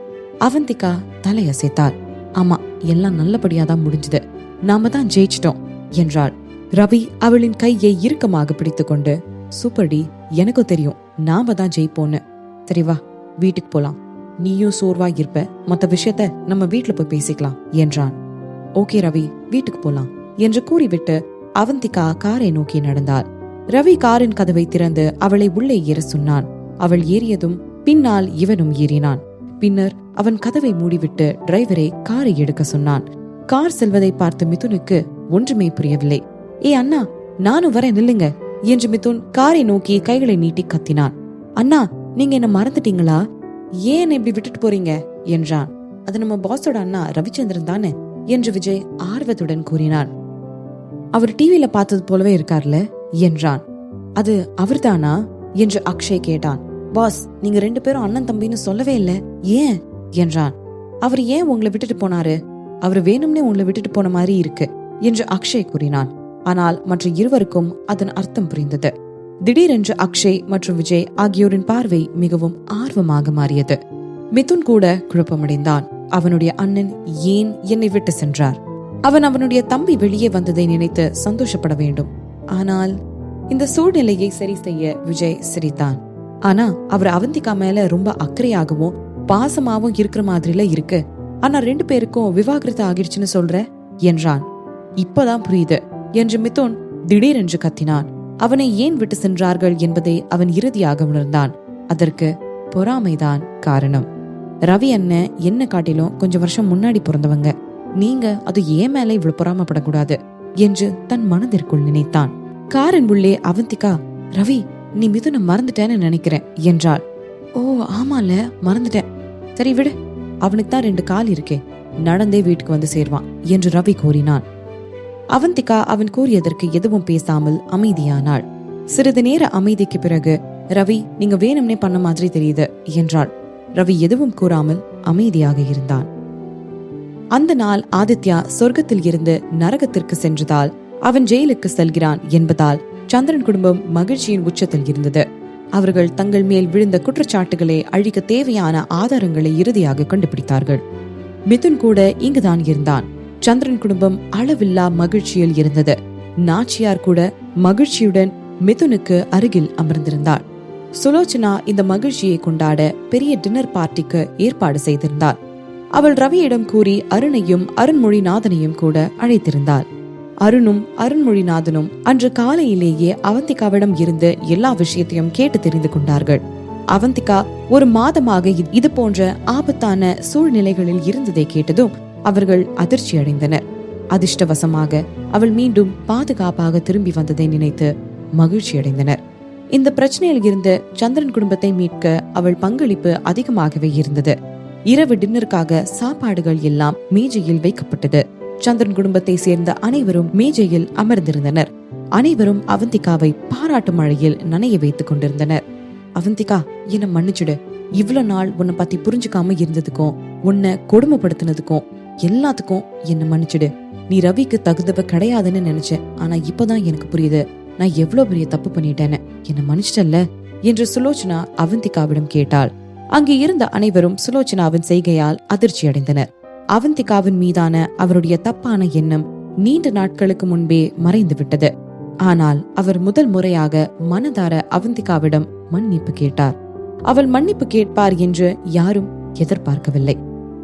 அவந்திகா தலையசைத்தாள். ஆமா, எல்லாம் நல்லபடியாதான் முடிஞ்சது, நாம தான் ஜெயிச்சிட்டோம் என்றாள். ரவி அவளின் கையை இறுக்கமாக பிடித்துக் கொண்டு, சூப்பர்டி, எனக்கும் தெரியும் நாம தான் ஜெயிப்போன்னு. சரி வா, வீட்டுக்கு போலாம். நீயும் சோர்வா இருப்ப, மத்த விஷயத்த நம்ம வீட்டுல போய் பேசிக்கலாம் என்றான். ஓகே ரவி, வீட்டுக்கு போலாம் என்று கூறிவிட்டு அவந்திகா காரை நோக்கி நடந்தாள். ரவி காரின் கதவை திறந்து அவளை உள்ளே ஏற சொன்னான். அவள் ஏறியதும் பின்னால் இவனும் ஏறினான். பின்னர் அவன் கதவை மூடிவிட்டு டிரைவரை காரை எடுக்க சொன்னான். கார் செல்வதை பார்த்த மிதுனுக்கு ஒன்றுமே புரியவில்லை. ஏ அண்ணா, நானும் வரேன், நில்லுங்க என்று மிதுன் காரை நோக்கி கைகளை நீட்டி கத்தினான். அண்ணா, நீங்க என்ன மறந்துட்டீங்களா? ஏன் இப்படி விட்டுட்டு போறீங்க என்றான். அது நம்ம பாஸோட அண்ணா ரவிச்சந்திரன் தானே என்று விஜய் ஆர்வத்துடன் கூறினான். அவர் டிவியில பார்த்தது போலவே இருக்கார்ல என்றான். அது அவர்தானா என்று அக்ஷய் கேட்டான். பாஸ், நீங்க 2 பேரும் அண்ணன் தம்பின்னு சொல்லவே இல்ல, ஏன் என்றான். அவர் ஏன் உங்களை விட்டுட்டு போனாரு? அவர் வேணும்னே உங்களை விட்டுட்டு போன மாதிரி இருக்கு என்று அக்ஷய் கூறினான். ஆனால் மற்ற இருவருக்கும் அதன் அர்த்தம் புரிந்தது. திடீரென்று அக்ஷய் மற்றும் விஜய் ஆகியோரின் பார்வை மிகவும் ஆர்வமாக மாறியது. மிதுன் கூட குழப்பமடைந்தான். அவனுடைய அண்ணன் ஏன் என்னை விட்டு சென்றார்? அவன் அவனுடைய தம்பி வெளியே வந்ததை நினைத்து சந்தோஷப்பட வேண்டும். ஆனால் இந்த சூழ்நிலையை சரி செய்ய விஜய் சிரித்தான். ஆனா அவர் அவந்திகா மேல ரொம்ப அக்கறையாகவும் பாசமாவும் இருக்கிற மாதிரில இருக்கு. ஆனா 2 பேருக்கும் விவாகரத்து ஆகிடுச்சுன்னு சொல்ற என்றான். இப்பதான் புரியுது என்று மிதுன் திடீரென்று கத்தினான். அவனை ஏன் விட்டு சென்றார்கள் என்பதை அவன் இறுதியாக உணர்ந்தான். அதற்கு பொறாமைதான் காரணம். ரவி அண்ணன் என்ன காட்டிலும் கொஞ்சம் வருஷம் முன்னாடி பிறந்தவங்க. நீங்க அது ஏன் மேல இவ்வளவு பொறாமப்படக்கூடாது என்று தன் மனதிற்குள் நினைத்தான். காரின் உள்ளே அவந்திகா, ரவி, நீ மிதுனை மறந்துட்டேன்னு நினைக்கிறேன் என்றாள். ஓ ஆமால, மறந்துட்டேன். சரி விடு, அவனுக்கு தான் 2 கால் இருக்கே, நடந்தே வீட்டுக்கு வந்து சேர்வான் என்று ரவி கூறினான். அவந்திகா அவன் கூறியதற்கு எதுவும் பேசாமல் அமைதியானாள். சிறிது நேர அமைதிக்கு பிறகு, ரவி, நீங்க வேணும்னே பண்ண மாதிரி தெரியுது என்றாள். ரவி எதுவும் கூறாமல் அமைதியாக இருந்தான். அந்த நாள் ஆதித்யா சொர்க்கத்தில் இருந்து நரகத்திற்கு சென்றதால் அவன் ஜெயிலுக்கு செல்கிறான் என்பதால் சந்திரன் குடும்பம் மகிழ்ச்சியின் உச்சத்தில் இருந்தது. அவர்கள் தங்கள் மேல் விழுந்த குற்றச்சாட்டுகளை அழிக்க தேவையான ஆதாரங்களை இறுதியாக கண்டுபிடித்தார்கள். மிதுன் கூட இங்குதான் இருந்தான். சந்திரன் குடும்பம் அளவில்லா மகிழ்ச்சியில் இருந்தது. நாச்சியார் கூட மகிழ்ச்சியுடன் மிதுனுக்கு அருகில் அமர்ந்திருந்தாள். சுலோச்சனா இந்த மகிழ்ச்சியை கொண்டாட பெரிய டின்னர் பார்ட்டிக்கு ஏற்பாடு செய்திருந்தாள். அவள் ரவியிடம் கூறி அருணையும் அருண்மொழிநாதனையும் கூட அழைத்திருந்தாள். அருணும் அருண்மொழிநாதனும் அன்று காலையிலேயே அவந்திகாவிடம் இருந்து எல்லா விஷயத்தையும் கேட்டு தெரிந்து கொண்டார்கள். அவந்திகா 1 மாதமாக இது போன்ற ஆபத்தான சூழ்நிலைகளில் இருந்ததை கேட்டதும் அவர்கள் அதிர்ச்சி அடைந்தனர். அதிர்ஷ்டவசமாக அவள் மீண்டும் பாதுகாப்பாக திரும்பி வந்ததை நினைத்து மகிழ்ச்சி அடைந்தனர். இந்த பிரச்சனையில் இருந்து சந்திரன் குடும்பத்தை மீட்க அவள் பங்களிப்பு அதிகமாகவே இருந்தது. இரவு டின்னருக்காக சாப்பாடுகள் எல்லாம் மேஜையில் வைக்கப்பட்டது. சந்திரன் குடும்பத்தை சேர்ந்த அனைவரும் மேஜையில் அமர்ந்திருந்தனர். அனைவரும் அவந்திகாவை பாராட்டு மழையில் நனைய வைத்துக் கொண்டிருந்தனர். அவந்திகா, என்ன மன்னிச்சுடு. இவ்வளவு நாள் உன்னை பத்தி புரிஞ்சுக்காம இருந்ததுக்கும் உன்னை கொடுமைப்படுத்தினதுக்கும் எல்லாத்துக்கும் என்ன மன்னிச்சுடு. நீ ரவிக்கு தகுந்தவ கிடையாதுன்னு நினைச்சேன். ஆனா இப்பதான் எனக்கு புரியுது நான் எவ்வளவு பெரிய தப்பு பண்ணிட்டேன்னு. என்ன மன்னிச்சிட்டல்ல என்று சுலோச்சனா அவந்திகாவிடம் கேட்டாள். அங்கே இருந்த அனைவரும் சுலோச்சனாவின் செய்கையால் அதிர்ச்சி அடைந்தனர். அவந்திகாவின் மீதான அவருடைய தப்பான எண்ணம் நீண்ட நாட்களுக்கு முன்பே மறைந்து விட்டது. ஆனால் அவர் முதல் முறையாக மனதார அவந்திகாவிடம் மன்னிப்பு கேட்டார். அவள் மன்னிப்பு கேட்பார் என்று யாரும் எதிர்பார்க்கவில்லை.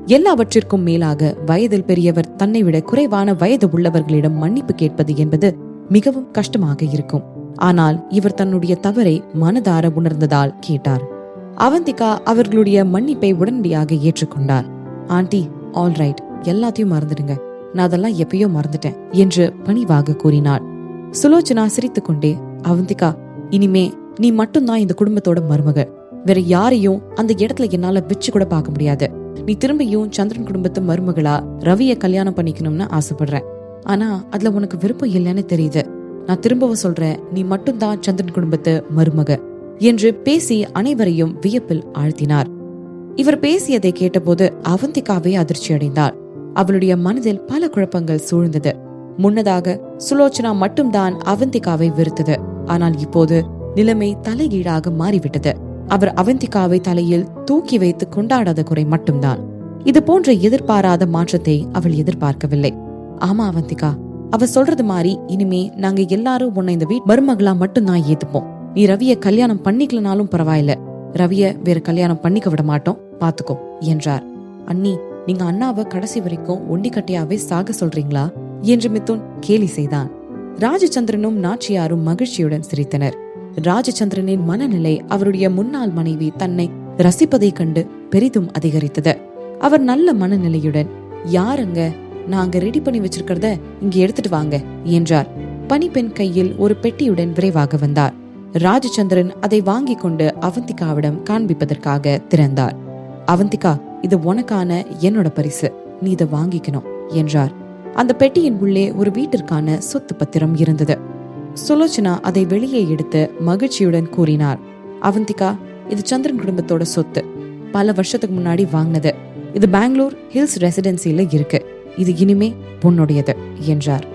எல்லாவற்றிற்கும் மேலாக வயதில் பெரியவர் தன்னை விட குறைவான வயது உள்ளவர்களிடம் மன்னிப்பு கேட்பது என்பது மிகவும் கஷ்டமாக இருக்கும். ஆனால் இவர் தன்னுடைய தவறை மனதார உணர்ந்ததால் கேட்டார். அவந்திகா அவர்களுடைய மன்னிப்பை உடனடியாக ஏற்றுக்கொண்டார். ஆண்டி, ஆல் ரைட், எல்லாத்தையும் மறந்துடுங்க, நான் அதெல்லாம் எப்பயோ மறந்துட்டேன் என்று பணிவாக கூறினாள். சுலோச்சனா சிரித்துக்கொண்டே, அவந்திகா, இனிமே நீ மட்டும்தான் இந்த குடும்பத்தோட மருமக, வேற யாரையும் அந்த இடத்துல என்னால வச்சு கூட பார்க்க முடியாது. நீ திரும்பியும் சந்திரன் குடும்பத்து மருமகளா ரவிய கல்யாணம் பண்ணிக்கணும்னு ஆசைப்படுறேன். ஆனா அதுல உனக்கு விருப்பம் இல்லைன்னு தெரியுது. நான் திரும்பவும் சொல்றேன், நீ மட்டும்தான் சந்திரன் குடும்பத்து மருமக என்று பேசி அனைவரையும் வியப்பில் ஆழ்த்தினார். இவர் பேசியதை கேட்டபோது அவந்திகாவே அதிர்ச்சி அடைந்தாள். அவளுடைய மனதில் பல குழப்பங்கள் சூழ்ந்தது. முன்னதாக சுலோச்சனா மட்டும்தான் அவந்திகாவை வெறுத்தது. ஆனால் இப்போது நிலைமை தலைகீழாக மாறிவிட்டது. அவர் அவந்திகாவை தலையில் தூக்கி வைத்து கொண்டாடாத குறை மட்டும்தான். இது போன்ற எதிர்பாராத மாற்றத்தை அவள் எதிர்பார்க்கவில்லை. ஆமா அவந்திகா, அவ சொல்றது மாதிரி இனிமே நாங்க எல்லாரும் உன்னை இந்த வீட்டு மருமகளா மட்டும்தான் ஏத்துப்போம். நீ ரவிய கல்யாணம் பண்ணிக்கலனாலும் பரவாயில்ல, ரவிய வேற கல்யாணம் பண்ணிக்க விட மாட்டோம், பாத்துக்கோ என்றார். அண்ணி, நீங்க அண்ணாவை கடைசி வரைக்கும் ஒண்டிக்கட்டையாவே சாக சொல்றீங்களா என்று மிதுன் கேலி செய்தான். ராஜச்சந்திரனும் நாச்சியாரும் மகிழ்ச்சியுடன் சிரித்தனர். ராஜச்சந்திரனின் மனநிலை அவருடைய முன்னாள் மனைவி தன்னை ரசிப்பதை கண்டு பெரிதும் அதிகரித்தது. அவர் நல்ல மனநிலையுடன், யாருங்க, நாங்க ரெடி பண்ணி வச்சிருக்கிறத இங்க எடுத்துட்டு வாங்க என்றார். பணிப்பெண் கையில் ஒரு பெட்டியுடன் விரைவாக வந்தார். ராஜச்சந்திரன் அதை வாங்கி கொண்டு அவந்திகாவிடம் காண்பிப்பதற்காக திறந்தார். அவந்திகா, இது உனக்கான என்னோட பரிசு, நீ இதை வாங்கிக்கணும் என்றார். அந்த பெட்டியின் உள்ளே ஒரு வீட்டிற்கான சொத்து பத்திரம் இருந்தது. சுலோச்சனா அதை வெளியே எடுத்து மகிழ்ச்சியுடன் கூறினார். அவந்திகா, இது சந்திரன் குடும்பத்தோட சொத்து, பல வருஷத்துக்கு முன்னாடி வாங்கினது. இது பெங்களூர் ஹில்ஸ் ரெசிடென்சில இருக்கு. இது இனிமே உன்னுடையது என்றார்.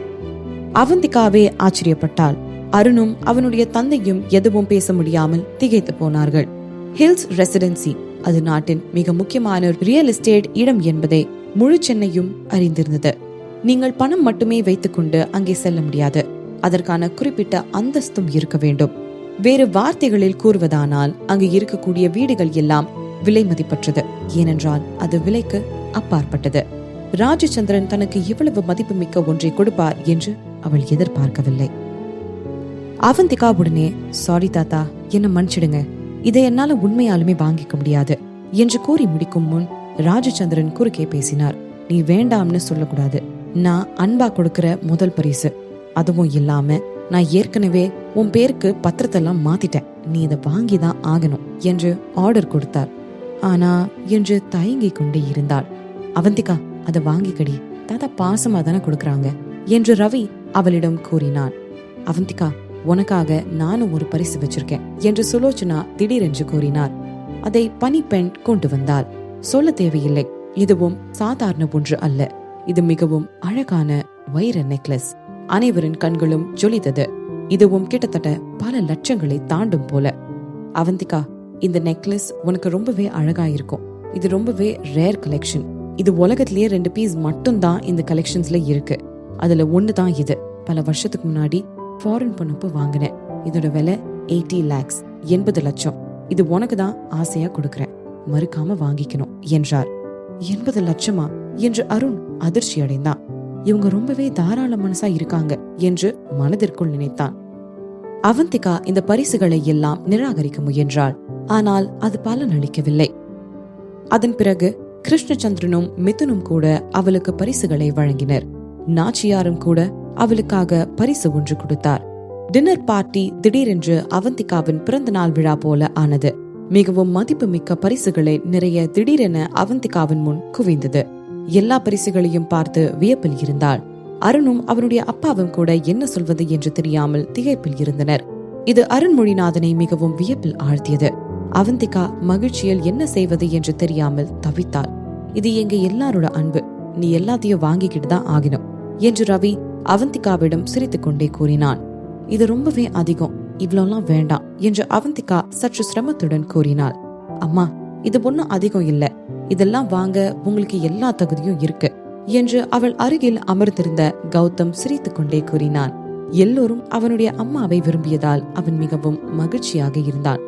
அவந்திகாவே ஆச்சரியப்பட்டாள். அருணும் அவனுடைய தந்தையும் எதுவும் பேச முடியாமல் திகைத்து போனார்கள். ஹில்ஸ் ரெசிடென்சி, அது நாட்டின் மிக முக்கியமான ரியல் எஸ்டேட் இடம் என்பதை முழு சென்னையும் அறிந்திருந்தது. நீங்கள் பணம் மட்டுமே வைத்துக்கொண்டு அங்கே செல்ல முடியாது. அதற்கான குறிப்பிட்ட அந்தஸ்தும் இருக்க வேண்டும். வேறு வார்த்தைகளில் கூறுவதானால் அங்கு இருக்கக்கூடிய வீடுகள் எல்லாம் விலை மதிப்பற்றது. ஏனென்றால் அது விலைக்கு அப்பாற்பட்டது. ராஜச்சந்திரன் தனக்கு இவ்வளவு மதிப்புமிக்க ஒன்றை கொடுப்பார் என்று அவள் எதிர்பார்க்கவில்லை. அவந்திகா உடனே, சாரி தாத்தா, என்ன மன்னிச்சிடுங்க, இதை என்னால உண்மையாலுமே வாங்கிக்க முடியாது என்று கூறி முடிக்கும் முன் ராஜச்சந்திரன் குறுக்கே பேசினார். நீ வேண்டாம்னு சொல்லக்கூடாது. நான் அன்பா கொடுக்கிற முதல் பரிசு, அதுவும் இல்லாம நான் ஏற்கனவே உன் பேருக்கு பத்திரத்தெல்லாம் மாத்திட்டேன், நீ இதை வாங்கிதான் ஆகணும் என்று ஆர்டர் கொடுத்தார். ஆனா என்று தயங்கி கொண்டே இருந்தாள். அவந்திகா, அதை வாங்கிக்கடி, தாத்தா பாசமா தானே கொடுக்கறாங்க என்று ரவி அவளிடம் கூறினான். அவந்திகா, உனக்காக நானும் ஒரு பரிசு வச்சிருக்கேன் என்று சுலோச்சனா திடீரென்று கூறினார். அதை பணிப்பெண் கொண்டு வந்தாள். சொல்ல தேவையில்லை, இதுவும் சாதாரண ஒன்று அல்ல. இது மிகவும் அழகான வைர நெக்லஸ். அனைவரின் கண்களும் ஜொலித்தது. இதுவும் கிட்டத்தட்ட பல லட்சங்களை தாண்டும் போல. அவந்திகா, இந்த நெக்லஸ் உனக்கு ரொம்பவே அழகா இருக்கும். இது ரொம்பவே ரேர் கலெக்ஷன். இது உலகத்திலேயே 2 பீஸ் மட்டும்தான் இந்த கலெக்ஷன்ஸ்ல இருக்கு. அதுல ஒண்ணுதான் இது. பல வருஷத்துக்கு முன்னாடி ஃபாரின் பொண்ணுப்பு வாங்கினேன். இதோட விலை 80 lakhs, 80 லட்சம். இது உனக்கு தான் ஆசையா கொடுக்கறேன், மறுக்காம வாங்கிக்கணும் என்றார். 80 லட்சமா என்று அருண் அதிர்ச்சி அடைந்தான். இவங்க ரொம்பவே தாராள மனசா இருக்காங்க என்று மனதிற்குள் நினைத்தான். அவந்திகா இந்த பரிசுகளை எல்லாம் நிராகரிக்க முயன்றாள். ஆனால் அது பலனளிக்கவில்லை. அதன் பிறகு கிருஷ்ணச்சந்திரனும் மிதுனும் கூட அவளுக்கு பரிசுகளை வழங்கினர். நாச்சியாரும் கூட அவளுக்காக பரிசு ஒன்று கொடுத்தார். டின்னர் பார்ட்டி திடீரென்று அவந்திகாவின் பிறந்த நாள் விழா போல ஆனது. மிகவும் மதிப்புமிக்க பரிசுகளை நிறைய திடீரென அவந்திகாவின் முன் குவிந்தது. எல்லா பரிசுகளையும் பார்த்து வியப்பில் இருந்தாள். அருணும் அவனுடைய அப்பாவும் கூட என்ன சொல்வது என்று தெரியாமல் திகைப்பில் இருந்தனர். இது அருண்மொழிநாதனை மிகவும் வியப்பில் ஆழ்த்தியது. அவந்திகா மகிழ்ச்சியில் என்ன செய்வது என்று தெரியாமல் தவித்தாள். இது எங்க எல்லாரோட அன்பு, நீ எல்லாத்தையும் வாங்கிக்கிட்டு தான் ஆகணும் என்று ரவி அவந்திகாவிடம் சிரித்துக் கொண்டே கூறினான். இது ரொம்பவே அதிகம், இவ்வளவுலாம் வேண்டாம் என்று அவந்திகா சற்று சிரமத்துடன் கூறினாள். அம்மா, இது ஒன்னும் அதிகம் இல்ல, இதெல்லாம் வாங்க உங்களுக்கு எல்லா தகுதியும் இருக்கு என்று அவள் அருகில் அமர்ந்திருந்த கௌதம் சிரித்துக் கொண்டே கூறினான். எல்லோரும் அவனுடைய அம்மாவை விரும்பியதால் அவன் மிகவும் மகிழ்ச்சியாக இருந்தான்.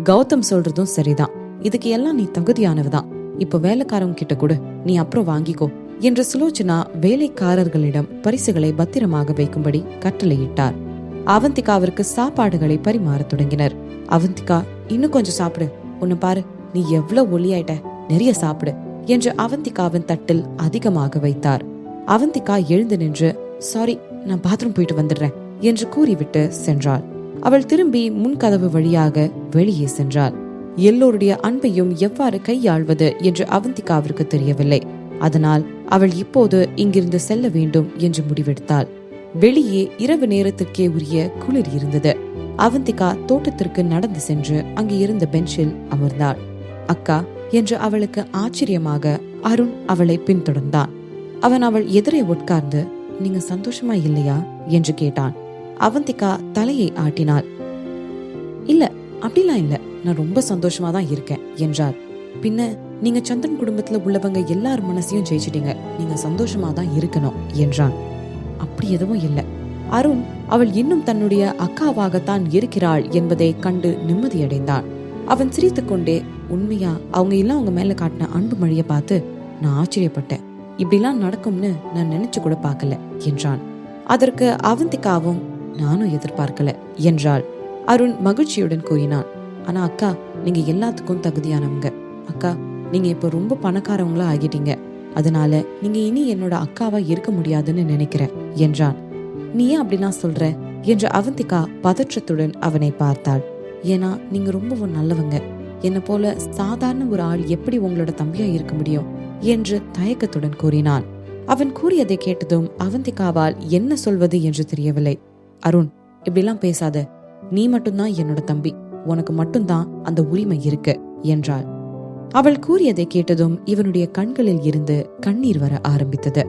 கௌதம் சொல்றதும் சரிதான், இதுக்கு எல்லாம் நீ தகுதியானவதான். இப்ப வேலைக்காரங்க கிட்ட கூட நீ அப்புறம் வாங்கிக்கோ என்று சுலோச்சனா வேலைக்காரர்களிடம் பரிசுகளை பத்திரமாக வைக்கும்படி கட்டளையிட்டார். அவந்திகாவிற்கு சாப்பாடுகளை பரிமாறத் தொடங்கினர். அவந்திகா, இன்னும் கொஞ்சம் சாப்பிடு, உன்னை பாரு, நீ எவ்வளவு ஒல்லியாயிட்ட, நிறைய சாப்பிடு என்று அவந்திகாவின் தட்டில் அதிகமாக வைத்தார். அவந்திகா எழுந்து நின்று, சாரி, நான் பாத்ரூம் போயிட்டு வந்துடுறேன் என்று கூறிவிட்டு சென்றாள். அவள் திரும்பி முன்கதவு வழியாக வெளியே சென்றாள். எல்லோருடைய அன்பையும் எவ்வாறு கையாள்வது என்று அவந்திகாவிற்கு தெரியவில்லை. அதனால் அவள் இப்போது இங்கிருந்து செல்ல வேண்டும் என்று முடிவெடுத்தாள். வெளியே இரவு நேரத்திற்கே உரிய குளிர் இருந்தது. அவந்திகா தோட்டத்திற்கு நடந்து சென்று அங்கு இருந்த பெஞ்சில் அமர்ந்தாள். அக்கா என்று அவளுக்கு ஆச்சரியமாக அருண் அவளை பின்தொடர்ந்தான். அவன் அவள் எதிரே உட்கார்ந்து, நீங்க சந்தோஷமா இல்லையா என்று கேட்டான். அவந்திகா தலையை ஆட்டினாள். இல்ல, அப்படிலாம் இல்ல, நான் ரொம்ப சந்தோஷமா தான் இருக்கேன் என்றாள். பின்ன நீங்க சந்திரன் குடும்பத்துல உள்ளவங்க எல்லார் மனசையும் ஜெயிச்சிட்டீங்க, நீங்க சந்தோஷமா தான் இருக்கணும் என்றான். அப்படி எதுவும் இல்ல. அருண் அவள் இன்னும் தன்னுடைய அக்காவாகத்தான் இருக்கிறாள் என்பதை கண்டு நிம்மதியடைந்தான். அவன் சிரித்துக்கொண்டே, உண்மையா அவங்க எல்லாம் அவங்க மேல காட்டின அன்பு மழைய பார்த்து நான் ஆச்சரியப்பட்டேன். இப்படிலாம் நடக்கும்னு நான் நினைச்சு கூட பார்க்கல என்றான். அதற்கு அவந்திகாவும், நானும் எதிர்பார்க்கல என்றாள். அருண் மகிழ்ச்சியுடன் கூறினான், ஆனா அக்கா, நீங்க எல்லாத்துக்கும் தகுதியானவங்க. அக்கா, நீங்க இப்ப ரொம்ப பணக்காரவங்களா ஆகிட்டீங்க. அதனால நீங்க இனி என்னோட அக்காவா இருக்க முடியாதுன்னு நினைக்கிறேன் என்றான். நீ ஏன் அப்படிலாம் சொல்ற என்று அவந்திகா பதற்றத்துடன் அவனை பார்த்தாள். ஏன்னா நீங்க ரொம்பவும் நல்லவங்க. என்ன போல சாதாரண ஒரு ஆள் எப்படி உங்களோட தம்பியா இருக்க முடியும் என்று தயக்கத்துடன் கூறினான். அவன் கூறியதை கேட்டதும் அவந்திகாவால் என்ன சொல்வது என்று தெரியவில்லை. அருண், இப்படிலாம் பேசாத, நீ மட்டும்தான் என்னோட தம்பி, உனக்கு மட்டும்தான் அந்த உரிமை இருக்கு என்றாள். அவள் கூறியதை கேட்டதும் இவனுடைய கண்களில் இருந்து கண்ணீர் வர ஆரம்பித்தது.